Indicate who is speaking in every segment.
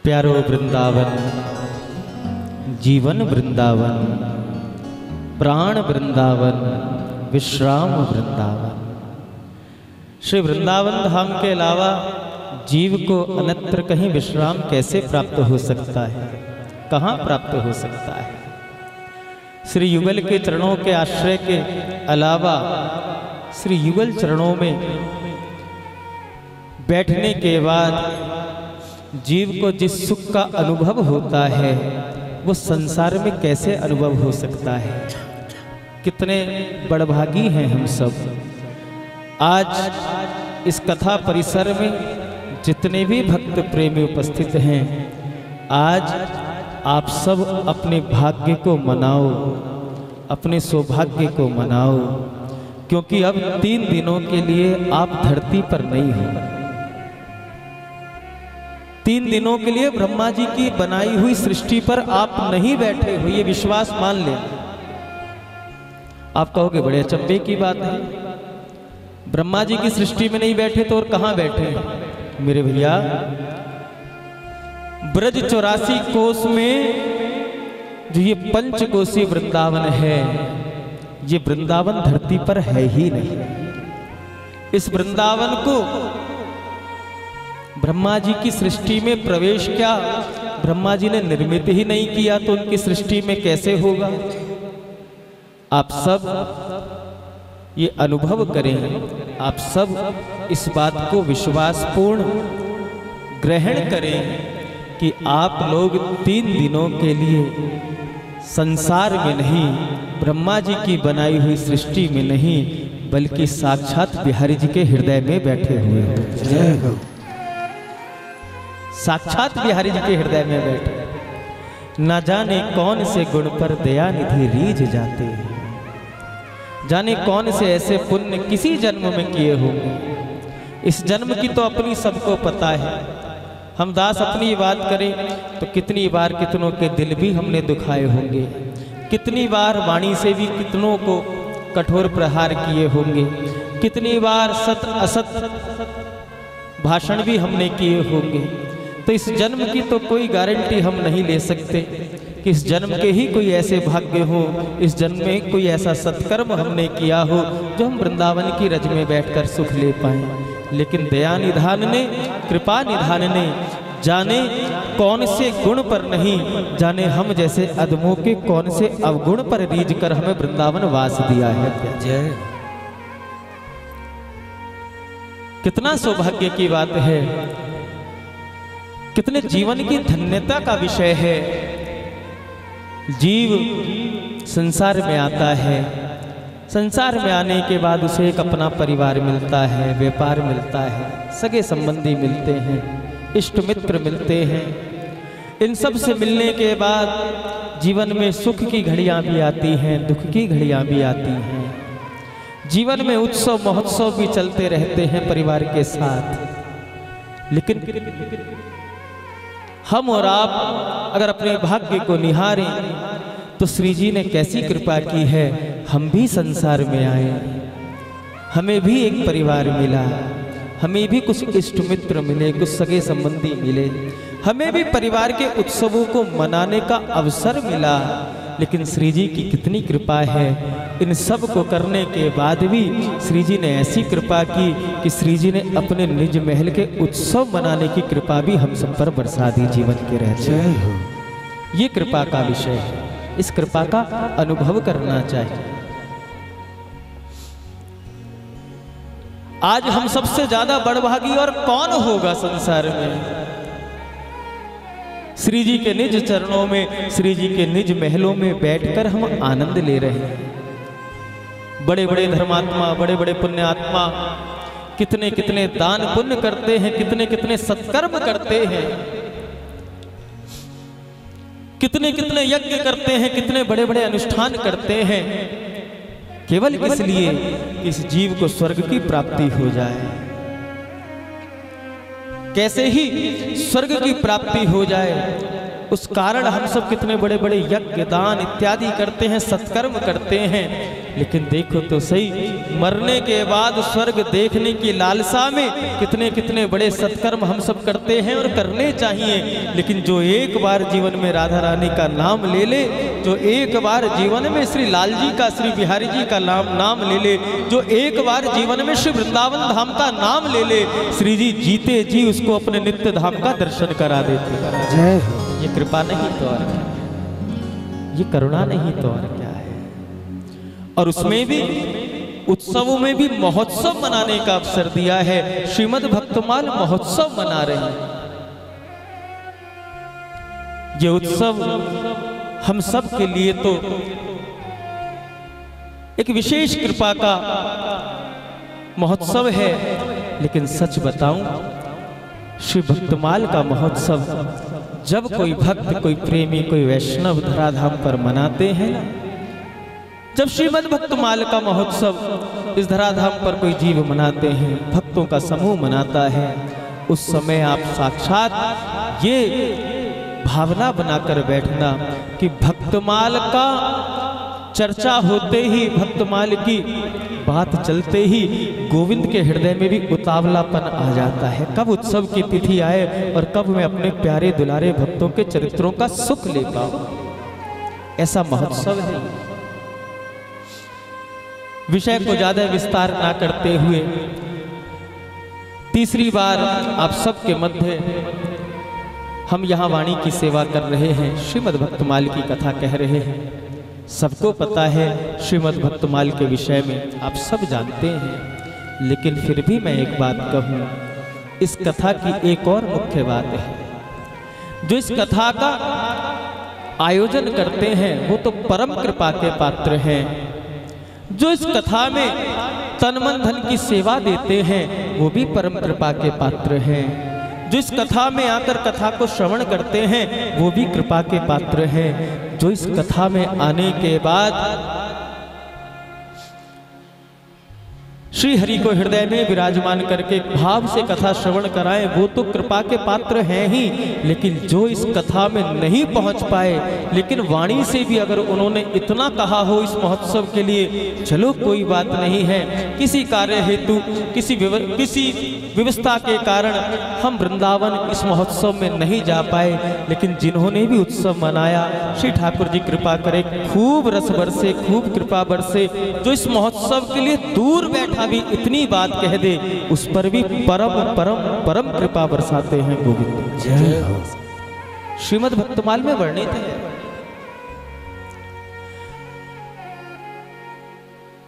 Speaker 1: प्यारो वृंदावन, जीवन वृंदावन, प्राण वृंदावन, विश्राम वृंदावन। श्री वृंदावन धाम के अलावा जीव को अन्यत्र कहीं विश्राम कैसे प्राप्त हो सकता है, कहाँ प्राप्त हो सकता है। श्री युगल के चरणों के आश्रय के अलावा श्री युगल चरणों में बैठने के बाद जीव को जिस सुख का अनुभव होता है वो संसार में कैसे अनुभव हो सकता है। कितने बड़भागी हैं हम सब। आज इस कथा परिसर में जितने भी भक्त प्रेमी उपस्थित हैं, आज आप सब अपने भाग्य को मनाओ, अपने सौभाग्य को मनाओ, क्योंकि अब 3 दिनों के लिए आप धरती पर नहीं हो। 3 दिनों के लिए ब्रह्मा जी की बनाई हुई सृष्टि पर आप नहीं बैठे हो, ये विश्वास मान लें। आप कहोगे बड़े अचंभे की बात है, ब्रह्मा जी की सृष्टि में नहीं बैठे तो और कहां बैठे। मेरे भैया, ब्रज 84 कोस में जो ये पंचकोसी वृंदावन है, ये वृंदावन धरती पर है ही नहीं। इस वृंदावन को ब्रह्मा जी की सृष्टि में प्रवेश क्या ब्रह्मा जी ने निर्मित ही नहीं किया तो उनकी सृष्टि में कैसे होगा। आप सब ये अनुभव करें, आप सब इस बात को विश्वासपूर्ण ग्रहण करें कि आप लोग 3 दिनों के लिए संसार में नहीं, ब्रह्मा जी की बनाई हुई सृष्टि में नहीं, बल्कि साक्षात बिहारी जी के हृदय में बैठे हुए हो। साक्षात बिहारी जी के हृदय में बैठे। ना जाने कौन से गुण पर दया निधि रीझ जाते हैं, जाने कौन से ऐसे पुण्य किसी जन्म में किए होंगे। इस जन्म की तो अपनी सबको पता है। हम दास अपनी बात करें तो कितनी बार कितनों के दिल भी हमने दुखाए होंगे, कितनी बार वाणी से भी कितनों को कठोर प्रहार किए होंगे, कितनी बार सत असत भाषण भी हमने किए होंगे। तो इस जन्म की तो कोई गारंटी हम नहीं ले सकते कि इस जन्म के ही कोई ऐसे भाग्य हो, इस जन्म में कोई ऐसा सत्कर्म हमने किया हो जो हम वृंदावन की रज में बैठकर सुख ले पाए। लेकिन दया निधान ने, कृपा निधान ने, जाने कौन से गुण पर नहीं, जाने हम जैसे अधमों के कौन से अवगुण पर रीझ कर हमें वृंदावन वास दिया है। जय, कितना सौभाग्य की बात है, कितने जीवन की धन्यता का विषय है। जीव संसार में आता है, संसार में आने के बाद उसे एक अपना परिवार मिलता है, व्यापार मिलता है, सगे संबंधी मिलते हैं, इष्ट मित्र मिलते हैं। इन सब से मिलने के बाद जीवन में सुख की घड़ियां भी आती हैं, दुख की घड़ियां भी आती हैं। जीवन में उत्सव महोत्सव भी चलते रहते हैं परिवार के साथ। लेकिन हम और आप अगर अपने भाग्य को निहारें तो श्री जी ने कैसी कृपा की है, हम भी संसार में आए, हमें भी एक परिवार मिला, हमें भी कुछ इष्ट मित्र मिले, कुछ सगे संबंधी मिले, हमें भी परिवार के उत्सवों को मनाने का अवसर मिला। लेकिन श्री जी की कितनी कृपा है, इन सब को करने के बाद भी श्री जी ने ऐसी कृपा की कि श्री जी ने अपने निज महल के उत्सव मनाने की कृपा भी हम सब पर बरसा दी जीवन के रहते। ये कृपा का विषय है, इस कृपा का अनुभव करना चाहिए। आज हम सबसे ज्यादा बड़भागी और कौन होगा संसार में। श्री जी के निज चरणों में, श्री जी के निज महलों में बैठकर हम आनंद ले रहे हैं। बड़े बड़े धर्मात्मा, बड़े बड़े पुण्यात्मा कितने कितने दान पुण्य करते हैं, कितने कितने सत्कर्म करते हैं, कितने कितने यज्ञ करते हैं, कितने बड़े बड़े अनुष्ठान करते हैं, केवल इसलिए कि इस जीव को स्वर्ग की प्राप्ति हो जाए। कैसे ही स्वर्ग की प्राप्ति हो जाए, उस कारण हम सब कितने बड़े बड़े यज्ञ दान इत्यादि करते हैं, सत्कर्म करते हैं। लेकिन देखो तो सही, मरने के बाद स्वर्ग देखने की लालसा में कितने कितने बड़े सत्कर्म हम सब करते हैं और करने चाहिए। लेकिन जो एक बार जीवन में राधा रानी का नाम ले ले, जो एक बार जीवन में श्री लाल जी का, श्री बिहारी जी का नाम ले ले, जो एक बार जीवन में श्री वृंदावन धाम का नाम ले ले, श्री जी जीते जी उसको अपने नित्य धाम का दर्शन करा देते।
Speaker 2: जय हो।
Speaker 1: ये कृपा नहीं तो और क्या, ये करुणा नहीं तो और क्या है। और उसमें भी उत्सवों में भी महोत्सव मनाने का अवसर दिया है। श्रीमद् भक्तमाल महोत्सव मना रहे हैं। ये उत्सव हम सब के लिए तो एक विशेष कृपा का महोत्सव है, लेकिन सच बताऊं, श्री भक्तमाल का महोत्सव जब कोई भक्त, कोई प्रेमी, कोई वैष्णव धराधाम पर मनाते हैं, जब श्रीमद् भक्तमाल का महोत्सव इस धराधाम पर कोई जीव मनाते हैं, भक्तों का समूह मनाता है, उस समय आप साक्षात ये भावना बनाकर बैठना कि भक्तमाल का चर्चा होते ही, भक्तमाल की बात चलते ही गोविंद के हृदय में भी उतावलापन आ जाता है। कब उत्सव की तिथि आए और कब मैं अपने प्यारे दुलारे भक्तों के चरित्रों का सुख ले पाऊं, ऐसा महोत्सव है। विषय को ज्यादा विस्तार ना करते हुए तीसरी बार आप सबके मध्य हम यहाँ वाणी की सेवा कर रहे हैं, श्रीमद् भक्तमाल की कथा कह रहे हैं। सबको पता है श्रीमद् भक्तमाल के विषय में, आप सब जानते हैं, लेकिन फिर भी मैं एक बात कहूँ, इस कथा की एक और मुख्य बात है। जो इस कथा का आयोजन करते हैं वो तो परम कृपा के पात्र हैं। जो इस कथा में तन मन धन की सेवा देते हैं वो भी परम कृपा के पात्र हैं। जो इस कथा में आकर कथा को श्रवण करते हैं वो भी कृपा के पात्र हैं। जो इस कथा में आने के बाद श्री हरि को हृदय में विराजमान करके भाव से कथा श्रवण कराएं वो तो कृपा के पात्र हैं ही, लेकिन जो इस कथा में नहीं पहुंच पाए, लेकिन वाणी से भी अगर उन्होंने इतना कहा हो इस महोत्सव के लिए, चलो कोई बात नहीं है, किसी कार्य हेतु, किसी व्यवस्था के कारण हम वृंदावन इस महोत्सव में नहीं जा पाए, लेकिन जिन्होंने भी उत्सव मनाया, श्री ठाकुर जी कृपा करे, खूब रस बरसे, खूब कृपा बरसे। जो इस महोत्सव के लिए दूर बैठा भी इतनी बात कह दे, उस पर भी परम परम परम कृपा बरसाते हैं गोविंद।
Speaker 2: जय हो।
Speaker 1: श्रीमद् भक्तमाल में वर्णित है।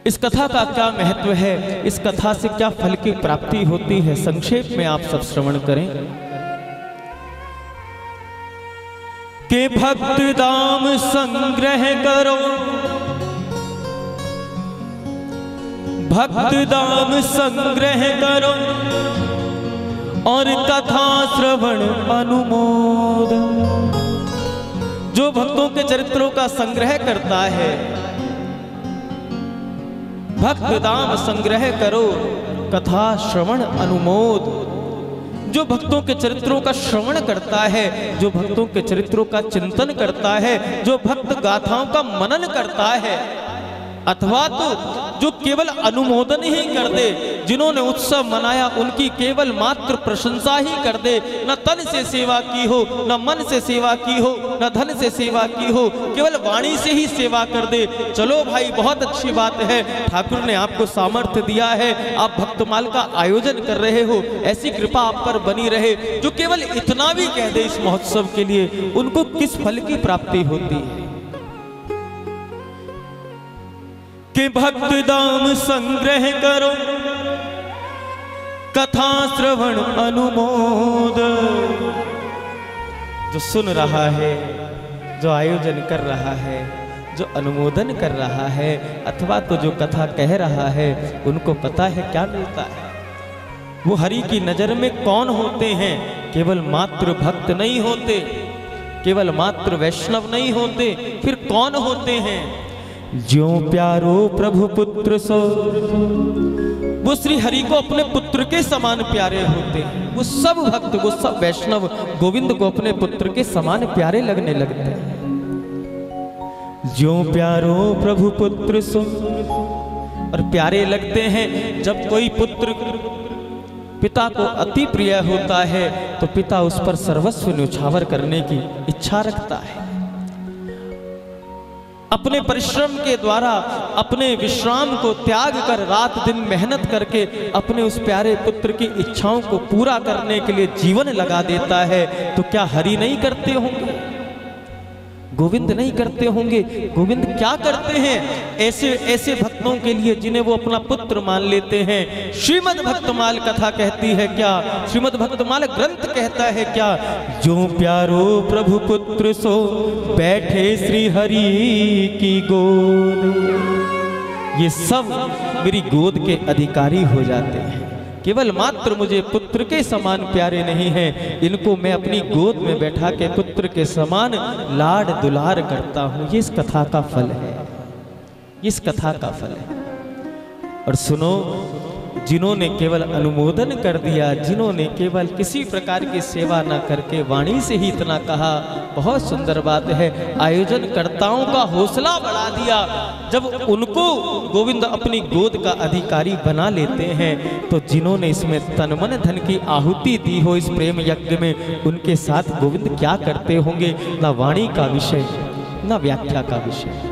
Speaker 1: इस कथा का क्या महत्व है, इस कथा से क्या फल की प्राप्ति होती है, संक्षेप में आप सब श्रवण करें। के भक्त दाम संग्रह करो, भक्त दाम संग्रह करो और कथा श्रवण अनुमोद। जो भक्तों के चरित्रों का संग्रह करता है, भक्त दाम संग्रह करो, कथा श्रवण अनुमोद। जो भक्तों के चरित्रों का श्रवण करता है, जो भक्तों के चरित्रों का चिंतन करता है, जो भक्त गाथाओं का मनन करता है, अथवा तो जो केवल अनुमोदन ही कर दे, जिन्होंने उत्सव मनाया उनकी केवल मात्र प्रशंसा ही कर दे, न तन से सेवा की हो, न मन से सेवा की हो, न धन से सेवा की हो, केवल वाणी से ही सेवा कर दे, चलो भाई बहुत अच्छी बात है, ठाकुर ने आपको सामर्थ्य दिया है, आप भक्तमाल का आयोजन कर रहे हो, ऐसी कृपा आप पर बनी रहे। जो केवल इतना भी कह दे इस महोत्सव के लिए, उनको किस फल की प्राप्ति होती है। कि भक्त दाम संग्रह करो, कथा श्रवण अनुमोद। जो सुन रहा है, जो आयोजन कर रहा है, जो अनुमोदन कर रहा है, अथवा तो जो कथा कह रहा है, उनको पता है क्या मिलता है। वो हरि की नजर में कौन होते हैं, केवल मात्र भक्त नहीं होते, केवल मात्र वैष्णव नहीं होते, फिर कौन होते हैं। ज्यों प्यारो प्रभु पुत्र सो, वो श्री हरि को अपने पुत्र के समान प्यारे होते हैं। वो सब भक्त, वो सब वैष्णव गोविंद को अपने पुत्र के समान प्यारे लगने लगते हैं। ज्यों प्यारो प्रभु पुत्र सो। और प्यारे लगते हैं जब कोई पुत्र पिता को अति प्रिय होता है तो पिता उस पर सर्वस्व न्यौछावर करने की इच्छा रखता है। अपने परिश्रम के द्वारा अपने विश्राम को त्याग कर रात दिन मेहनत करके अपने उस प्यारे पुत्र की इच्छाओं को पूरा करने के लिए जीवन लगा देता है। तो क्या हरि नहीं करते होंगे? गोविंद नहीं करते होंगे? गोविंद क्या करते हैं ऐसे ऐसे भक्तों के लिए जिन्हें वो अपना पुत्र मान लेते हैं? श्रीमद् भक्तमाल कथा कहती है क्या? श्रीमद् भक्तमाल ग्रंथ कहता है क्या? जो प्यारो प्रभु पुत्र सो बैठे श्री हरि की गोद। ये सब मेरी गोद के अधिकारी हो जाते हैं। केवल मात्र मुझे पुत्र के समान प्यारे नहीं हैं, इनको मैं अपनी गोद में बैठा के पुत्र के समान लाड दुलार करता हूं। ये इस कथा का फल है, इस कथा का फल है। और सुनो, जिन्होंने केवल अनुमोदन कर दिया, जिन्होंने केवल किसी प्रकार की सेवा न करके वाणी से ही इतना कहा, बहुत सुंदर बात है। आयोजनकर्ताओं का हौसला बढ़ा दिया। जब उनको गोविंद अपनी गोद का अधिकारी बना लेते हैं तो जिन्होंने इसमें तन मन धन की आहुति दी हो इस प्रेम यज्ञ में, उनके साथ गोविंद क्या करते होंगे? ना वाणी का विषय, ना व्याख्या का विषय।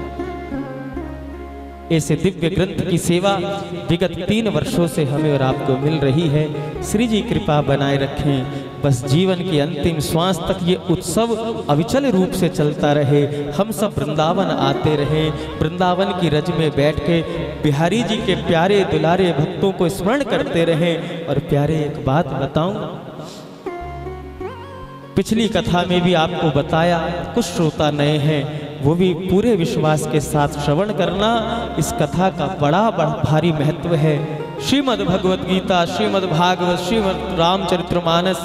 Speaker 1: ऐसे दिव्य ग्रंथ की सेवा विगत 3 वर्षों से हमें और आपको मिल रही है। श्री जी कृपा बनाए रखें। बस जीवन की अंतिम श्वास तक ये उत्सव अविचल रूप से चलता रहे। हम सब वृंदावन आते रहें, वृंदावन की रज में बैठ के बिहारी जी के प्यारे दुलारे भक्तों को स्मरण करते रहें। और प्यारे, एक बात बताऊं, पिछली कथा में भी आपको बताया, कुछ श्रोता नए हैं, वो भी पूरे विश्वास के साथ श्रवण करना। इस कथा का बड़ा भारी महत्व है। श्रीमद् भगवत गीता, श्रीमद् भागवत, श्रीमद् रामचरितमानस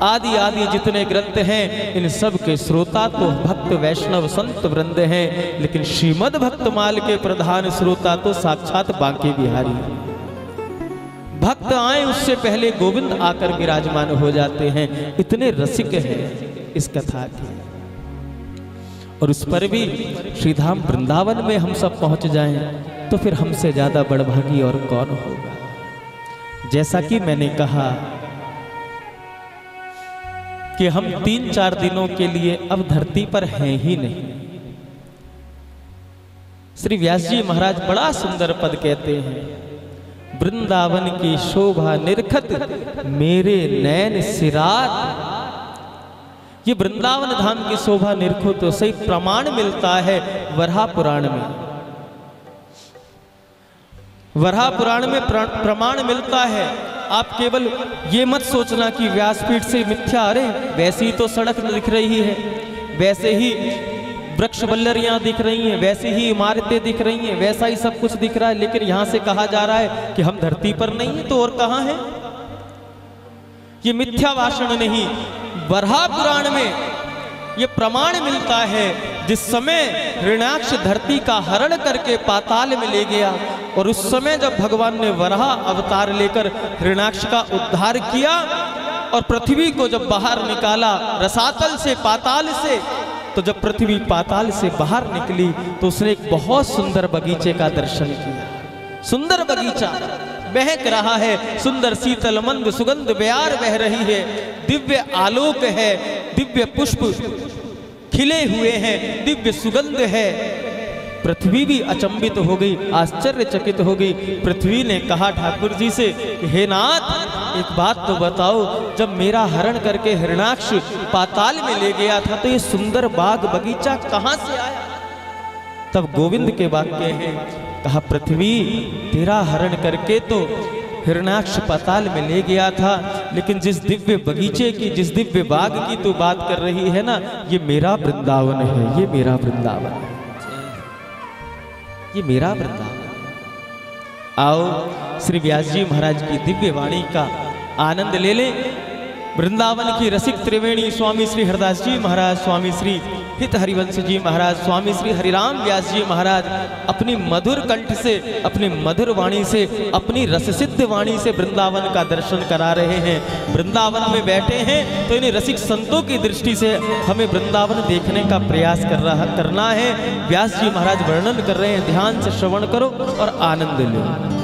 Speaker 1: आदि आदि जितने ग्रंथ हैं, इन सब के श्रोता तो भक्त वैष्णव संत वृंद हैं, लेकिन श्रीमद् भक्तमाल के प्रधान श्रोता तो साक्षात बांके बिहारी। भक्त आए उससे पहले गोविंद आकर विराजमान हो जाते हैं। इतने रसिक हैं इस कथा के। और उस पर भी श्रीधाम वृंदावन में हम सब पहुंच जाएं तो फिर हमसे ज्यादा बड़भागी और कौन होगा। जैसा कि मैंने कहा कि हम 3-4 दिनों के लिए अब धरती पर हैं ही नहीं। श्री व्यास जी महाराज बड़ा सुंदर पद कहते हैं, वृंदावन की शोभा निरखत मेरे नैन सिरात। ये वृंदावन धाम की शोभा निरखो तो सही प्रमाण मिलता है वराह पुराण में। वराह पुराण में प्रमाण मिलता है। आप केवल ये मत सोचना कि व्यासपीठ से मिथ्या, अरे वैसे ही तो सड़क दिख रही है, वैसे ही वृक्ष वल्लरियां दिख रही हैं, वैसे ही इमारतें दिख रही हैं, वैसा ही सब कुछ दिख रहा है, लेकिन यहां से कहा जा रहा है कि हम धरती पर नहीं है, तो और कहां है? ये मिथ्या भाषण नहीं। वराह पुराण में ये प्रमाण मिलता है, जिस समय हिरण्याक्ष धरती का हरण करके पाताल में ले गया और उस समय जब भगवान ने वराह अवतार लेकर हिरण्याक्ष का उद्धार किया और पृथ्वी को जब बाहर निकाला रसातल से, पाताल से, तो जब पृथ्वी पाताल से बाहर निकली तो उसने एक बहुत सुंदर बगीचे का दर्शन किया। सुंदर बगीचा बहक रहा है, सुंदर शीतल मंद सुगंध बयार बह रही है, दिव्य आलोक है, दिव्य पुष्प खिले हुए हैं, दिव्य सुगंध है। पृथ्वी भी अचंबित हो गई, आश्चर्यचकित हो गई। पृथ्वी ने कहा ठाकुर जी से, हे नाथ, एक बात तो बताओ, जब मेरा हरण करके हिरण्याक्ष पाताल में ले गया था तो ये सुंदर बाग बगीचा कहां से आया? तब गोविंद के वाक्य हैं, कहा पृथ्वी, तेरा हरण करके तो हिरण्याक्ष पाताल में ले गया था, लेकिन जिस दिव्य बगीचे की, जिस दिव्य बाग की तू बात कर रही है ना, ये मेरा वृंदावन है, ये मेरा वृंदावन है, ये मेरा वृंदावन। आओ श्री व्यास जी महाराज की दिव्य वाणी का आनंद ले लें। वृंदावन की रसिक त्रिवेणी स्वामी श्री हरदास जी महाराज, स्वामी श्री हित हरिवंश जी महाराज, स्वामी श्री हरिराम व्यास जी महाराज अपनी मधुर कंठ से, अपनी मधुर वाणी से, अपनी रससिद्ध वाणी से वृंदावन का दर्शन करा रहे हैं। वृंदावन में बैठे हैं तो इन्हें रसिक संतों की दृष्टि से हमें वृंदावन देखने का प्रयास करना है। व्यास जी महाराज वर्णन कर रहे हैं, ध्यान से श्रवण करो और आनंद लो।